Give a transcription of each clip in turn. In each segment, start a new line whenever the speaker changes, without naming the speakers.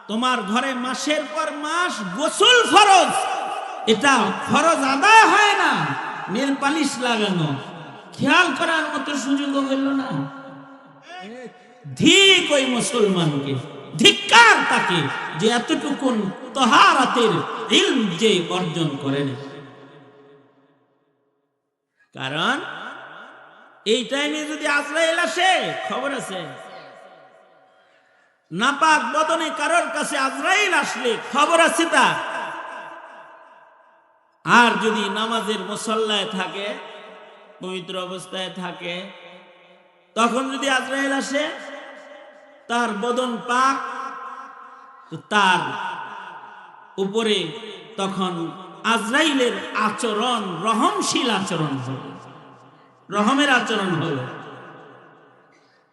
তোমার ঘরে মাসের পর মাস গোসল ফরজ, এটা ফরজ আদায় হয় না, নেল পালিশ লাগানো খেয়াল করার মতো সুযোগ হইল না। ঠিক ওই মুসলমানকে, ধিক্কার তাকে যে এতটুকুন তাহারাতের ইলম যে অর্জন করেন। কারণ এই টাইমে যদি আজরাইল আসে, খবর আছে নাপাক বদনে কারোর কাছে আজরাইল আসলে খবর আছে তার। আর যদি নামাজের মুসল্লায় থাকে, পবিত্র অবস্থায় থাকে, তখন যদি আজরাইল আসে তার বদন পাক, তার উপরে তখন আজরাইলের আচরণ রহমশীল আচরণ হবে, রহমের আচরণ হবে।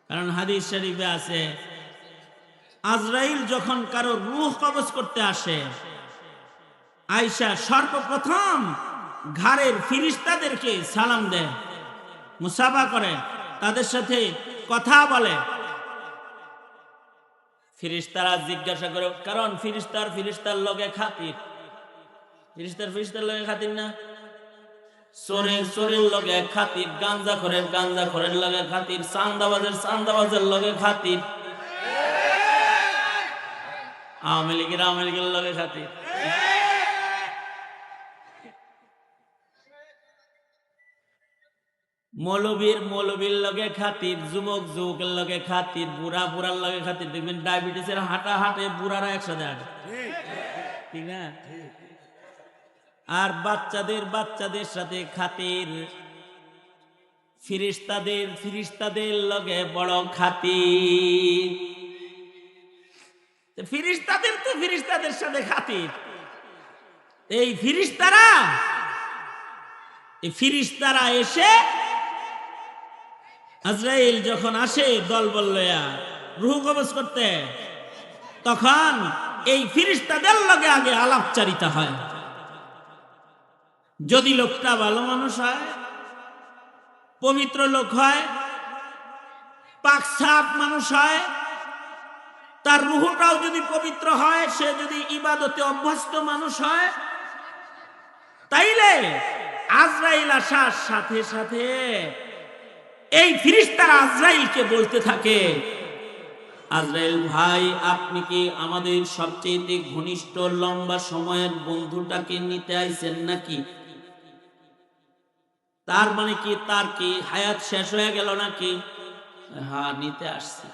কারণ হাদিস শরীফে আছে আজরাইল যখন কারো রূহ কবজ করতে আসে, আয়েশা সর্বপ্রথম ঘরের ফিরিস্তাদেরকে সালাম দেয়, মুসাফা করে, তাদের সাথে কথা বলে। ফিরিস্তারা জিজ্ঞাসা করে, কারণ ফিরিস্তার লগে খাতির, ফিরিস্তার লগে খাতির না, চোরের লগে খাতির, গাঞ্জাখোরের লগে খাতির, চান্দাবাজের লগে খাতির, আওয়ামী লীগের লগে খাতির। মৌলবীর লগে খাতির, যুবকের লগে খাতির, বুড়ার লগে খাতির। দেখবেন ডায়াবেটিসের হাঁটে বুড়ারা একসাথে হাঁটে, ঠিক না? আর বাচ্চাদের সাথে খাতির, ফিরিস্তাদের লগে বড় খাতির। ফিরিস্তাদের সাথে খাতির। এই ফিরিস্তারা এসে আজরাইল যখন আসে দলবল লইয়া রূহ কবজ করতে, তখন এই ফিরিস্তাদের লগে আগে আলাপচারিতা হয়। যদি লোকটা ভালো মানুষ হয়, পবিত্র লোক হয়, পাক সাফ মানুষ হয়, তার রূহটাও যদি পবিত্র হয়, সে যদি ইবাদতে অভ্যস্ত মানুষ হয়, তাইলে আজরাইল আসার সাথে সাথে এই ফিরিস্তারা আজরাইলকে বলতে থাকে, আজরাইল ভাই, আপনি কি আমাদের সবচেয়ে ঘনিষ্ঠ লম্বা সময়ের বন্ধুটাকে নিতে আইছেন নাকি? তার মানে কি, তার কি হায়াত শেষ হয়ে গেল নাকি? হ্যাঁ, নিতে আসছি।